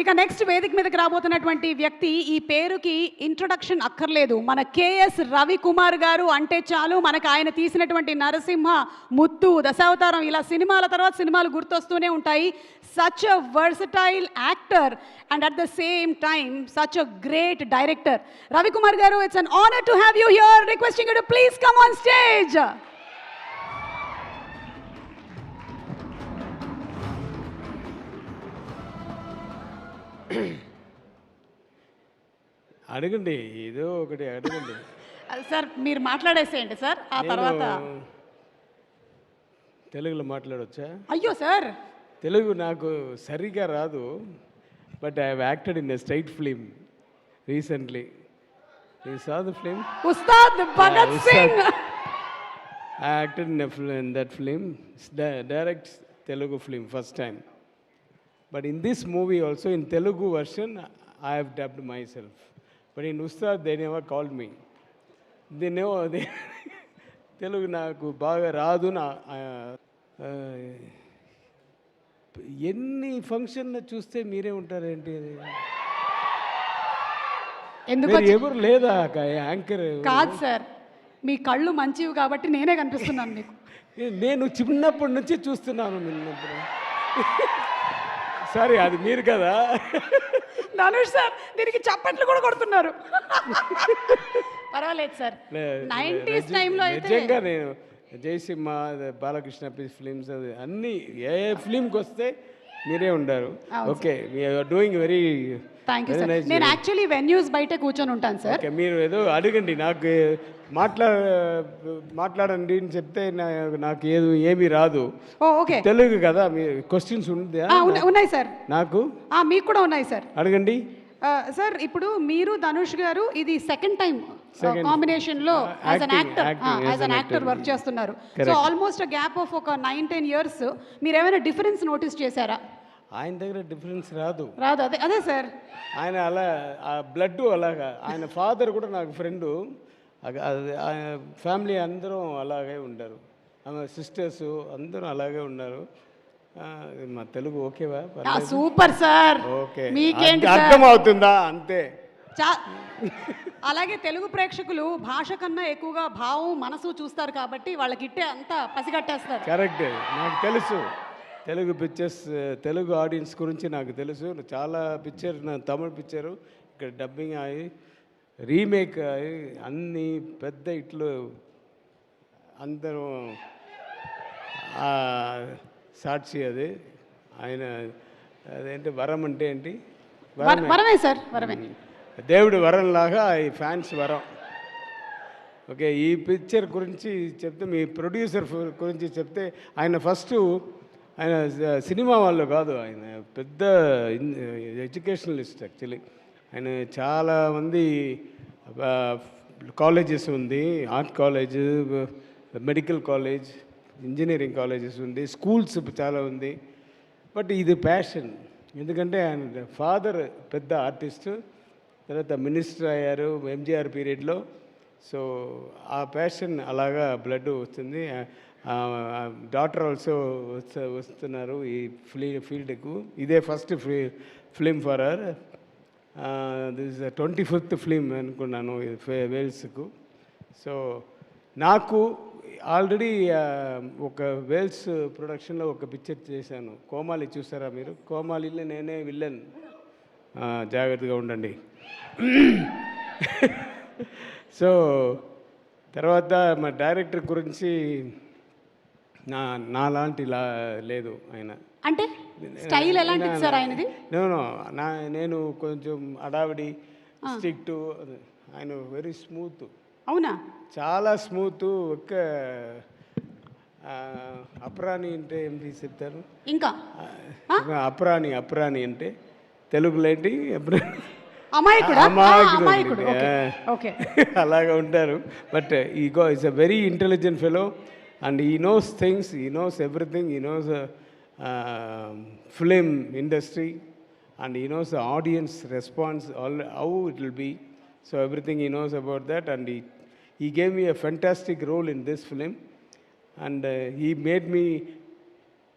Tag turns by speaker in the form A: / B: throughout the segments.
A: ఇక నెక్స్ట్ వేదిక మీదకి రాబోతున్నటువంటి వ్యక్తి, ఈ పేరుకి ఇంట్రొడక్షన్ అక్కర్లేదు. మన కేఎస్ రవికుమార్ గారు అంటే చాలు మనకు ఆయన తీసినటువంటి నరసింహ, ముత్తు, దశావతారం ఇలా సినిమాల తర్వాత సినిమాలు గుర్తొస్తూనే ఉంటాయి. Such a versatile actor and at the same time such a great director. Ravikumar గారు, it's an honour to have you here. Requesting you to please come on stage.
B: అడగండి, ఏదో ఒకటి అడగండి.
A: సార్ మీరు మాట్లాడేసేయండి సార్, ఆ తర్వాత
B: తెలుగులో మాట్లాడవచ్చా?
A: అయ్యో సార్,
B: తెలుగు నాకు సరిగా రాదు, but I have acted in a straight film recently. You saw the film
A: Ustaad Bhagat Singh.
B: I acted in that film. It's direct Telugu film, first time. But in this movie also, in Telugu version, I have dubbed myself. But in Ustad, they never called me. They know, Telugu నాకు బాగా రాదు. ఎన్ని function చూస్తే మీరే ఉంటారేంటి?
A: ఎందుకు
B: ఎవరు లేదా anchor?
A: కాదు సార్, మీ కళ్ళు మంచివి కాబట్టి నేనే కనిపిస్తున్నాను మీకు.
B: నేను చిన్నప్పటి నుంచి చూస్తున్నాను నిన్నప్పుడు. సారీ, అది మీరు కదా.
A: ధనుష్ సార్ దీనికి చప్పట్లు కూడా కొడుతున్నారు. పర్వాలేదు సార్. 90s టైంలో అయితే
B: నిజంగా నేను జయసింహ, బాలకృష్ణ ఫిలిమ్స్ అది అన్ని ఏ ఫిలింకి వస్తే మీరే ఉండారు. Okay, you're doing very.
A: Thank you sir. నేను యాక్చువల్లీ వెన్యూస్ బయట కూర్చొని ఉంటాను సార్.
B: ఓకే, మీరు ఏదో అడగండి, నాకు మాట్లాడండి అని చెప్తే నాకు ఏమీ రాదు.
A: ఓకే,
B: తెలుగు కదా. మీ క్వశ్చన్స్ ఉందా?
A: ఉన్నాయి సార్.
B: నాకు
A: మీకు కూడా ఉన్నాయి సార్,
B: అడగండి.
A: సార్ ఇప్పుడు మీరు ధనుష్ గారు ఇది సెకండ్ టైం కాంబినేషన్ లో యాజ్ అన్ యాక్టర్ వర్క్ చేస్తున్నారు. సో ఆల్మోస్ట్ గ్యాప్ ఆఫ్ ఒక 9-10 years. మీరు ఏమైనా డిఫరెన్స్ నోటీస్ చేశారా?
B: ఆయన దగ్గర డిఫరెన్స్ రాదు.
A: అదే సార్,
B: ఆయన అలా బ్లడ్ అలాగా. ఆయన ఫాదర్ కూడా నాకు ఫ్రెండు. ఫ్యామిలీ అందరం అలాగే ఉంటారు. ఆమె సిస్టర్స్ అందరూ అలాగే ఉన్నారు. మా తెలుగు ఓకేవా?
A: Super sir.
B: ఓకే, అర్థమవుతుందా? అంతే.
A: అలాగే తెలుగు ప్రేక్షకులు భాష కన్నా ఎక్కువగా భావం, మనసు చూస్తారు కాబట్టి వాళ్ళకి ఇట్టే అంతా పసిగట్టేస్తారు.
B: కరెక్ట్, నాకు తెలుసు. తెలుగు పిక్చర్స్, తెలుగు ఆడియన్స్ గురించి నాకు తెలుసు. చాలా పిక్చర్, నా తమిళ పిక్చరు ఇక్కడ డబ్బింగ్ అయ్యి రీమేక్ అయ్యి అన్ని పెద్ద ఇట్లు అందరూ సాక్షి. అది ఆయన అదేంటి వరం అంటే ఏంటి?
A: వరమే సార్, వరమే.
B: దేవుడి వరం లాగా ఈ ఫ్యాన్స్ వరం. ఓకే, ఈ పిక్చర్ గురించి చెప్తే, మీ ప్రొడ్యూసర్ గురించి చెప్తే, ఆయన ఫస్ట్ ఆయన సినిమా వాళ్ళు కాదు, ఆయన పెద్ద ఎడ్యుకేషనలిస్ట్ యాక్చువల్లీ. ఆయన చాలామంది కాలేజెస్ ఉంది, art college, medical college, engineering colleges ఉంది, స్కూల్స్ చాలా ఉంది. బట్ ఇది ప్యాషన్. ఎందుకంటే ఆయన ఫాదర్ పెద్ద ఆర్టిస్టు, తర్వాత మినిస్టర్ అయ్యారు ఎంజీఆర్ పీరియడ్లో. సో ఆ ప్యాషన్ అలాగా బ్లడ్ వస్తుంది. డాటర్ ఆల్సో వస్తున్నారు ఈ ఫీల్డ్కు. ఇదే first film for her. This 25th film అనుకున్నాను వేల్స్కు. సో నాకు ఆల్రెడీ ఒక వేల్స్ ప్రొడక్షన్లో ఒక పిక్చర్ చేశాను, కోమాలి. చూసారా మీరు? కోమాలిలో నేనే విల్లన్. జాగ్రత్తగా ఉండండి. సో తర్వాత మా డైరెక్టర్ గురించి నాలాంటి లేదు ఆయన.
A: అంటే స్టైల్ ఎలాంటిది సార్ ఆయనది?
B: నేను కొంచెం అడావిడి, స్ట్రిక్ట్. ఆయన వెరీ స్మూత్.
A: అవునా?
B: చాలా స్మూత్. ఒక్క అప్రాణి అంటే ఏంటి చెప్తారు?
A: ఇంకా
B: అప్రాణి అంటే తెలుగులో ఏంటి?
A: అమాయకుడు.
B: అలాగా ఉంటారు. But is a very intelligent fellow and he knows things, he knows everything, he knows film industry, and he knows the audience response, how it will be. So everything he knows about that, and he gave me a fantastic role in this film, and he made me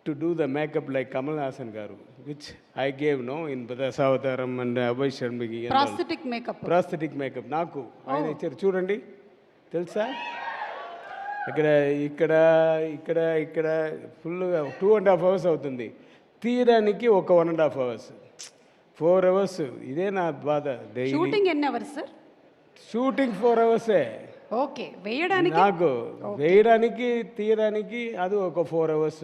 B: to do the makeup like Kamal Hassan garu, which I gave no in Dasavataram and Abhay Sharmigi.
A: Prosthetic makeup.
B: Prosthetic makeup నాకు ఆయన ఇచ్చారు చూడండి, తెలుసా? ఇక్కడ ఇక్కడ ఇక్కడ ఇక్కడ ఫుల్గా 2.5 hours అవుతుంది, తీయడానికి ఒక 1.5 hours, 4 hours. ఇదే నా బాధ.
A: షూటింగ్ ఎన్ని hours sir?
B: Shooting 4 hours.
A: Okay, వేయడానికి
B: నాకు వేయడానికి తీయడానికి అది ఒక 4 hours.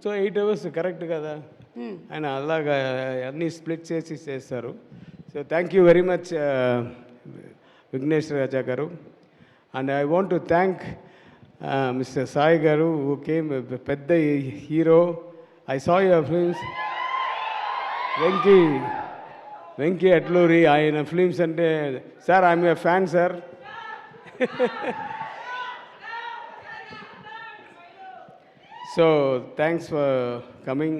B: సో 8 hours కరెక్ట్ కదా? ఆయన అలాగా అన్నీ స్ప్లిట్ చేసి చేస్తారు. So thank you very much Vignesh Raja గారు. And I want to thank mister Sai గారు హూ కేమ్, పెద్ద హీరో. I saw your films. Venky Atluri, ఆయన ఫిల్మ్స్ అంటే sir I'm a fan sir. So thanks for coming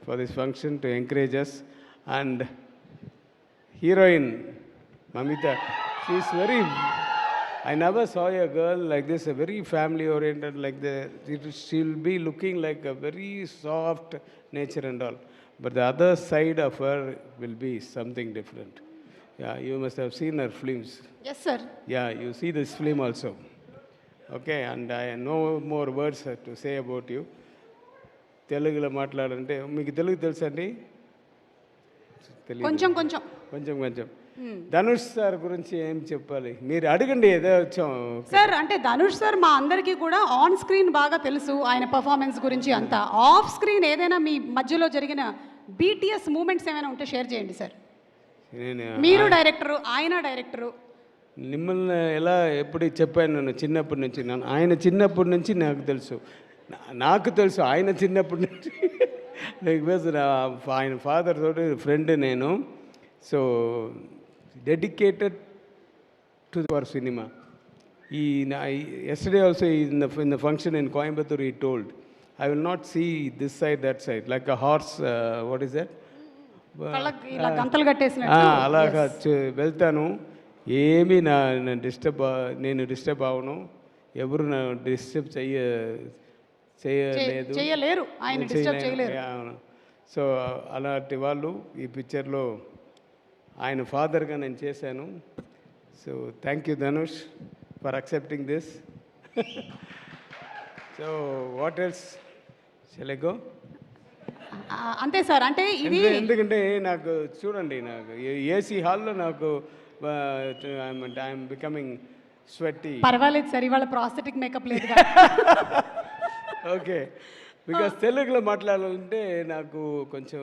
B: for this function to encourage us. And heroine Mamita, she's very, I never saw a girl like this, a very family oriented like she'll be looking like a very soft nature and all, but the other side of her will be something different. Yeah, you must have seen her films.
A: Yes sir.
B: Yeah, you see this film also. Okay, and I no more words to say about you. తెలుగులో మాట్లాడాలంటే మీకు తెలుగు తెలుసా అండి?
A: కొంచెం కొంచెం
B: కొంచెం కొంచెం. Dhanush sir గురించి ఏం చెప్పాలి? మీరు అడగండి, ఏదో వచ్చాం
A: సార్. అంటే ధనుష్ సార్ మా అందరికీ కూడా ఆన్ స్క్రీన్ బాగా తెలుసు, ఆయన పర్ఫార్మెన్స్ గురించి అంతా. ఆఫ్ స్క్రీన్ ఏదైనా మీ మధ్యలో జరిగిన బీటీఎస్ మూమెంట్స్ ఏమైనా ఉంటే షేర్ చేయండి సార్. మీరు డైరెక్టరు, ఆయన డైరెక్టరు.
B: మిమ్మల్ని ఎలా ఎప్పుడు చెప్పాను, నేను చిన్నప్పటి నుంచి, ఆయన చిన్నప్పటి నుంచి నాకు తెలుసు, ఆయన చిన్నప్పటి నుంచి. బికాజ్ ఆయన ఫాదర్ తోటి ఫ్రెండ్ నేను. So dedicated to for cinema. Yesterday also in the function in Coimbatore he told, I will not see this side, that side, like a horse, what is that?
A: గంతలు కట్టేసిన
B: అలాగా వెళ్తాను. ఏమీ నేను disturb అవను, ఎవరు నా డిస్టర్బ్
A: చేయలేరు, ఆయన డిస్టర్బ్ చేయలేరు.
B: సో అలాంటి వాళ్ళు ఈ పిక్చర్లో ఆయన ఫాదర్గా నేను చేశాను. So thank you Dhanush for accepting this. So what else shall I go?
A: అంతే సార్. అంటే ఇది
B: ఎందుకంటే నాకు చూడండి, నాకు ఏసీ హాల్లో నాకు ఐఎమ్ బికమింగ్ స్వెట్టి.
A: పర్వాలేదు సార్, ఇవాళ ప్రాస్థెటిక్ మేకప్ లేదు.
B: ఓకే, బికాస్ తెలుగులో మాట్లాడాలంటే నాకు కొంచెం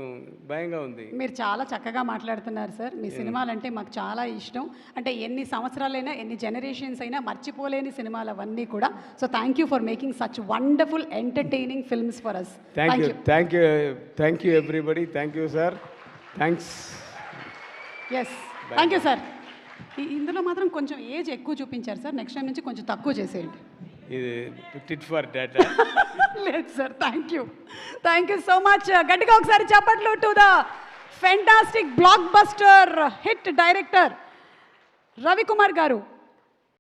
B: భయంగా ఉంది.
A: మీరు చాలా చక్కగా మాట్లాడుతున్నారు సార్. మీ సినిమాలంటే మాకు చాలా ఇష్టం. అంటే ఎన్ని సంవత్సరాలైనా, ఎన్ని జనరేషన్స్ అయినా మర్చిపోలేని సినిమాలు అవన్నీ కూడా. So thank you for making such wonderful entertaining films for us.
B: Thank you everybody. Thank you sir. Thanks.
A: Yes, thank you sir. ఇందులో మాత్రం కొంచెం ఏజ్ ఎక్కువ చూపించారు సార్. నెక్స్ట్ టైం నుంచి కొంచెం తక్కువ చేసేయండి.
B: ఇది టిట్ ఫర్ డాటా.
A: లేదు sir. Thank you so much. గట్టిగా ఒకసారి చప్పట్లు to the fantastic block buster hit director Ravikumar గారు.